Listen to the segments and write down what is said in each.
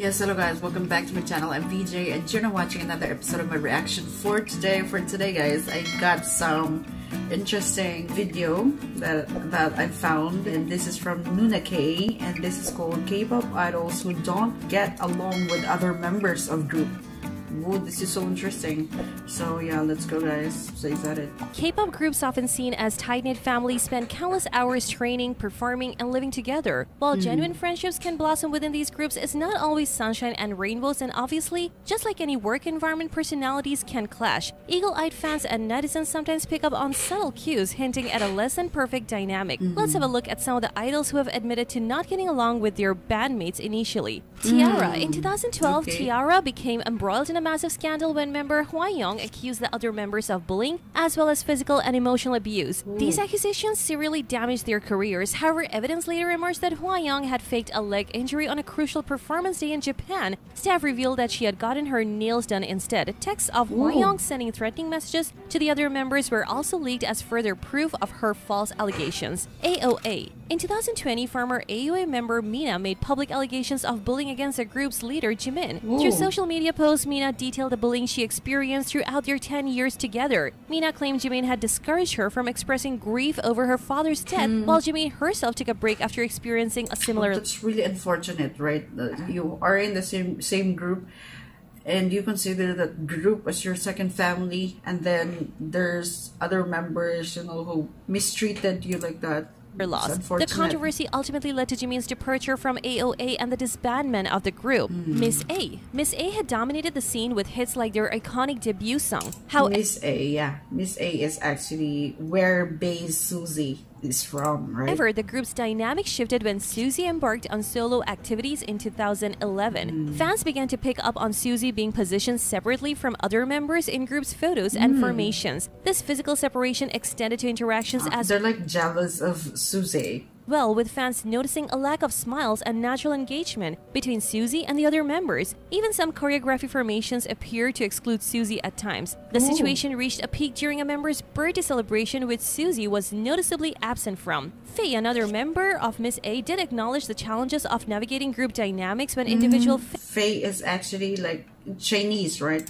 Yes, hello guys, welcome back to my channel. I'm VJ and you're now watching another episode of my reaction for today. For today guys, I got some interesting video that I found, and this is from Noona-K, and this is called K-pop idols who don't get along with other members of group. Whoa, this is so interesting. So yeah, let's go guys. So is that it? K-pop groups, often seen as tight-knit families, spend countless hours training, performing, and living together. While genuine friendships can blossom within these groups, it's not always sunshine and rainbows, and obviously, just like any work environment, personalities can clash. Eagle-eyed fans and netizens sometimes pick up on subtle cues hinting at a less than perfect dynamic. Let's have a look at some of the idols who have admitted to not getting along with their bandmates initially. Tiara. In 2012, Tiara became embroiled in a massive scandal when member Hwayoung accused the other members of bullying as well as physical and emotional abuse. These accusations severely damaged their careers. However, evidence later emerged that Hwayoung had faked a leg injury on a crucial performance day in Japan. Staff revealed that she had gotten her nails done instead. Texts of Hwayoung sending threatening messages to the other members were also leaked as further proof of her false allegations. AOA. In 2020, former AOA member Mina made public allegations of bullying against the group's leader Jimin. Through social media posts, Mina detailed the bullying she experienced throughout their 10 years together. Mina claimed Jimin had discouraged her from expressing grief over her father's death, while Jimin herself took a break after experiencing a similar... That's really unfortunate, right? You are in the same group, and you consider that group as your second family, and then there's other members, you know, who mistreated you like that. Loss. The controversy ultimately led to Jimin's departure from AOA and the disbandment of the group. Miss A. Miss A had dominated the scene with hits like their iconic debut song. Miss A, yeah. Miss A is actually where Bae Suzy is from, right? However, the group's dynamic shifted when Suzy embarked on solo activities in 2011. Fans began to pick up on Suzy being positioned separately from other members in groups' photos and formations. This physical separation extended to interactions as... They're like jealous of Suzy. Well, with fans noticing a lack of smiles and natural engagement between Suzy and the other members. Even some choreography formations appear to exclude Suzy at times. The situation reached a peak during a member's birthday celebration, which Suzy was noticeably absent from. Faye, another member of Miss A, did acknowledge the challenges of navigating group dynamics when individual... Faye is actually like Chinese, right?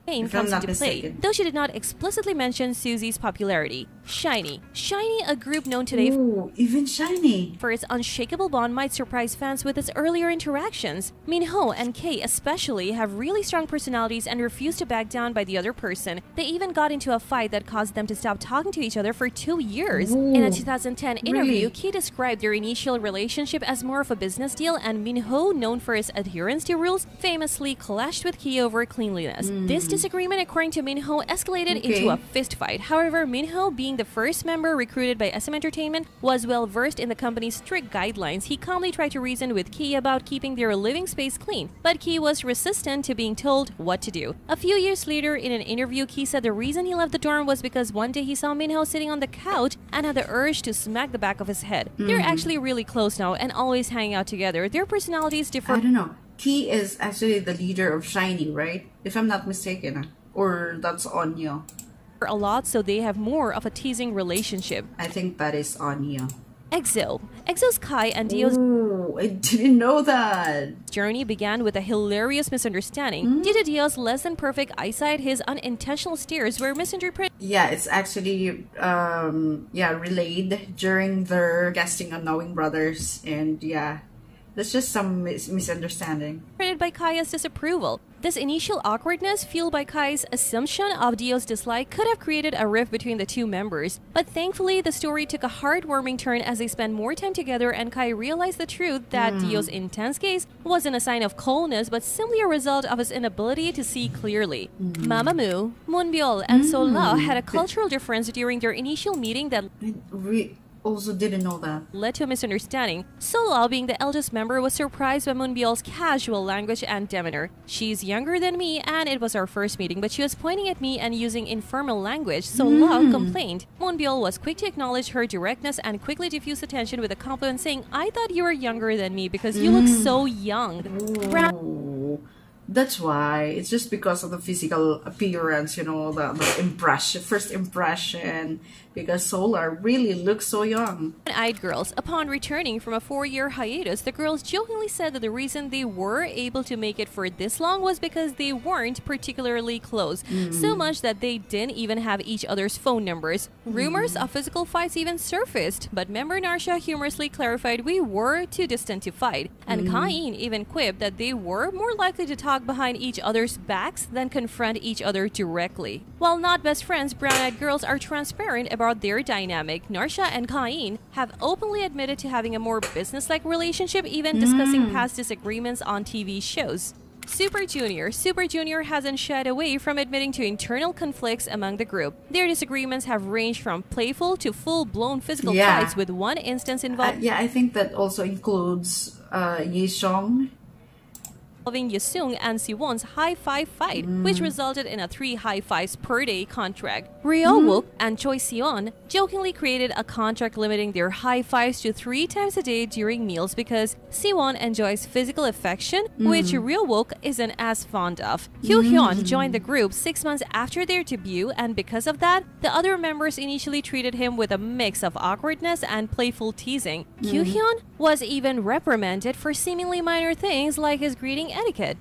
Comes into play, though she did not explicitly mention Suzy's popularity. SHINee. SHINee, a group known today even SHINee for its unshakable bond, might surprise fans with its earlier interactions. Minho and K especially have really strong personalities and refuse to back down by the other person. They even got into a fight that caused them to stop talking to each other for 2 years. In a 2010 interview, K described their initial relationship as more of a business deal, and Minho, known for his adherence to rules, famously clashed with K over cleanliness. This disagreement, according to Minho, escalated into a fist fight. However, Minho, being the first member recruited by SM Entertainment, was well versed in the company's strict guidelines. He calmly tried to reason with Key about keeping their living space clean, but Key was resistant to being told what to do. A few years later, in an interview, Key said the reason he left the dorm was because one day he saw Minho sitting on the couch and had the urge to smack the back of his head. They're actually really close now and always hang out together. Their personalities differ. I don't know. Key is actually the leader of SHINee, right? If I'm not mistaken. Or that's Anya. A lot, so they have more of a teasing relationship. I think that is Anya. EXO. EXO's Kai and Dio's... Oh, I didn't know that. Journey began with a hilarious misunderstanding. Due to Dio's less than perfect eyesight, his unintentional stares were misinterpreted. Yeah, it's actually relayed during their guesting on Knowing Brothers, and yeah, that's just some misunderstanding. By Kai's disapproval. This initial awkwardness, fueled by Kai's assumption of Dio's dislike, could have created a rift between the two members. But thankfully, the story took a heartwarming turn as they spent more time together and Kai realized the truth that Dio's intense gaze wasn't a sign of coldness, but simply a result of his inability to see clearly. Mamamoo, Moonbyul, and Sola had a cultural difference during their initial meeting that... Also didn't know that. Led to a misunderstanding. Solo, being the eldest member, was surprised by Moonbyul's casual language and demeanor. She's younger than me and it was our first meeting, but she was pointing at me and using informal language. Solo complained. Moonbyul was quick to acknowledge her directness and quickly diffused the tension with a compliment saying, "I thought you were younger than me because you look so young." That's why. It's just because of the physical appearance, you know, the first impression. because Solar really looks so young. Eyed girls. Upon returning from a 4-year hiatus, the girls jokingly said that the reason they were able to make it for this long was because they weren't particularly close, so much that they didn't even have each other's phone numbers. Rumors of physical fights even surfaced, but member Narsha humorously clarified we were too distant to fight, and Kain even quipped that they were more likely to talk behind each other's backs than confront each other directly. While not best friends, brown-eyed girls are transparent about their dynamic. Narsha and Kain have openly admitted to having a more business-like relationship, even discussing past disagreements on TV shows. Super Junior hasn't shied away from admitting to internal conflicts among the group. Their disagreements have ranged from playful to full-blown physical fights, with one instance involving I think that also includes Yi Song. Yesung and Siwon's high-five fight, which resulted in a 3 high-fives per day contract. Ryo-wook and Choi Seon jokingly created a contract limiting their high-fives to 3 times a day during meals because Siwon enjoys physical affection, which Ryo-wook isn't as fond of. Hyo-hyun joined the group 6 months after their debut, and because of that, the other members initially treated him with a mix of awkwardness and playful teasing. Hyo-hyun was even reprimanded for seemingly minor things like his greeting etiquette.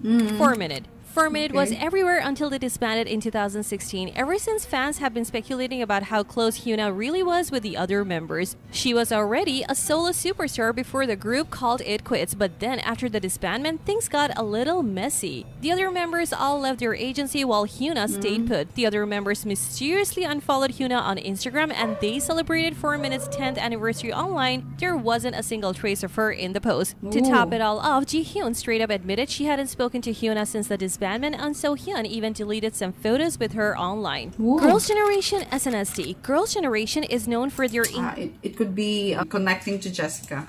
4-Minute was everywhere until they disbanded in 2016. Ever since, fans have been speculating about how close Hyuna really was with the other members. She was already a solo superstar before the group called it quits, but then after the disbandment, things got a little messy. The other members all left their agency while Hyuna stayed put. The other members mysteriously unfollowed Hyuna on Instagram, and they celebrated 4-Minute's 10th anniversary online. There wasn't a single trace of her in the post. To top it all off, Ji-hyun straight up admitted she hadn't spoken to Hyuna since the disbandment, and So Hyun even deleted some photos with her online. Girls' Generation SNSD. Girls' Generation is known for their it could be connecting to Jessica.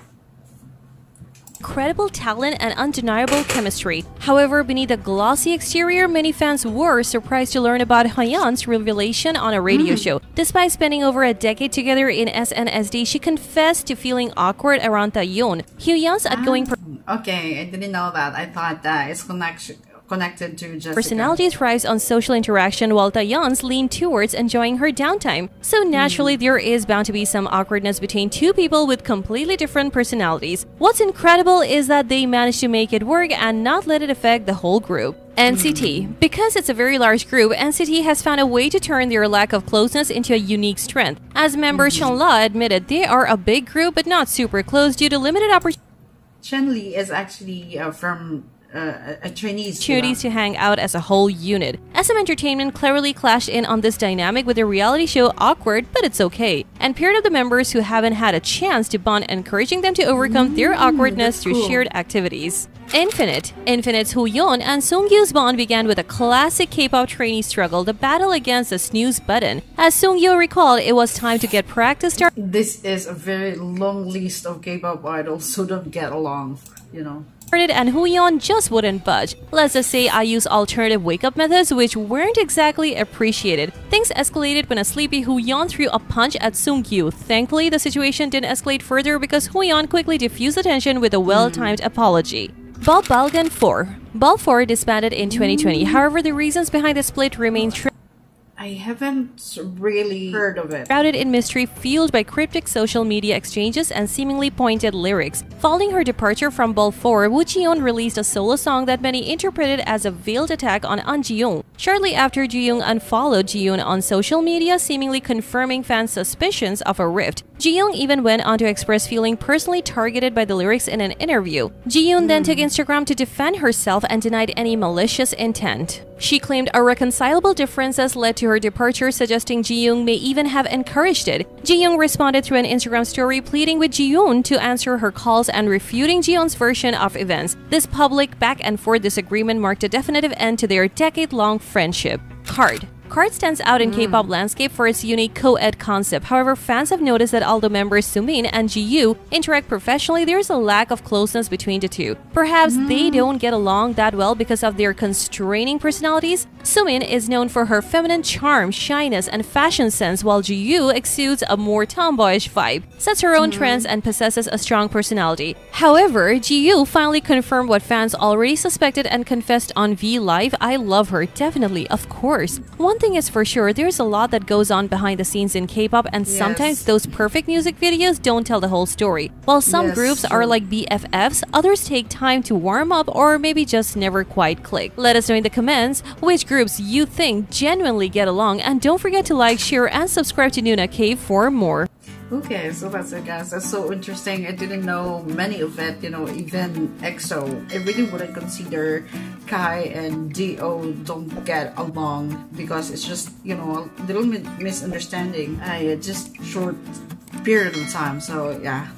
Incredible talent and undeniable chemistry. However, beneath the glossy exterior, many fans were surprised to learn about Hyun's revelation on a radio show. Despite spending over a decade together in SNSD, she confessed to feeling awkward around Taeyeon. Hyun's outgoing Okay, I didn't know that. I thought that it's connected to Jessica. Personality thrives on social interaction, while Taeyeon's lean towards enjoying her downtime. So naturally, there is bound to be some awkwardness between two people with completely different personalities. What's incredible is that they managed to make it work and not let it affect the whole group. NCT. Because it's a very large group, NCT has found a way to turn their lack of closeness into a unique strength. As member Chunla admitted, they are a big group but not super close due to limited opportunities. Chun-Li is actually from a Chinese to hang out as a whole unit. SM Entertainment cleverly clashed in on this dynamic with the reality show Awkward, but it's okay, and paired up the members who haven't had a chance to bond, encouraging them to overcome their awkwardness through shared activities. Infinite's Hoo-yeon and Seung-yu's bond began with a classic K-pop trainee struggle, the battle against the snooze button. As Seung-yu recalled, it was time to get practice started. This is a very long list of K-pop idols who don't get along, you know. And Hoo-yeon just wouldn't budge. Let's just say I used alternative wake-up methods which weren't exactly appreciated. Things escalated when a sleepy Hoo-yeon threw a punch at Seung-yu. Thankfully, the situation didn't escalate further because Hoo-yeon quickly diffused the tension with a well-timed apology. Balgan 4. Ball 4 disbanded in 2020. However, the reasons behind the split remain I haven't really heard of it. Shrouded in mystery, fueled by cryptic social media exchanges and seemingly pointed lyrics. Following her departure from Ball 4, Woo Ji-yoon released a solo song that many interpreted as a veiled attack on An Ji-yoon. Shortly after, Ji-yoon unfollowed Ji-yoon on social media, seemingly confirming fans' suspicions of a rift. Ji-yoon even went on to express feeling personally targeted by the lyrics in an interview. Ji-yoon then took Instagram to defend herself and denied any malicious intent. She claimed irreconcilable differences led to her departure, suggesting Ji-yoon may even have encouraged it. Ji-yoon responded through an Instagram story pleading with Ji-yoon to answer her calls and refuting Ji-yoon's version of events. This public back-and-forth disagreement marked a definitive end to their decade-long friendship. KARD stands out in K-pop landscape for its unique co-ed concept. However, fans have noticed that although members Sumin and Ji-yu interact professionally, there is a lack of closeness between the two. Perhaps they don't get along that well because of their constraining personalities. Sumin is known for her feminine charm, shyness, and fashion sense, while Ji-Yoo exudes a more tomboyish vibe, sets her own trends, and possesses a strong personality. However, Ji-Yoo finally confirmed what fans already suspected and confessed on V Live. I love her, definitely, of course. One thing is for sure, there's a lot that goes on behind the scenes in K-pop, and sometimes those perfect music videos don't tell the whole story. While some groups are like BFFs, others take time to warm up or maybe just never quite click. Let us know in the comments which groups you think genuinely get along, and don't forget to like, share, and subscribe to Noona-K for more. Okay, so that's it, guys. That's so interesting. I didn't know many of it, you know, even EXO. I really wouldn't consider Kai and D.O. don't get along because it's just, you know, a little misunderstanding. Just short period of time. So yeah,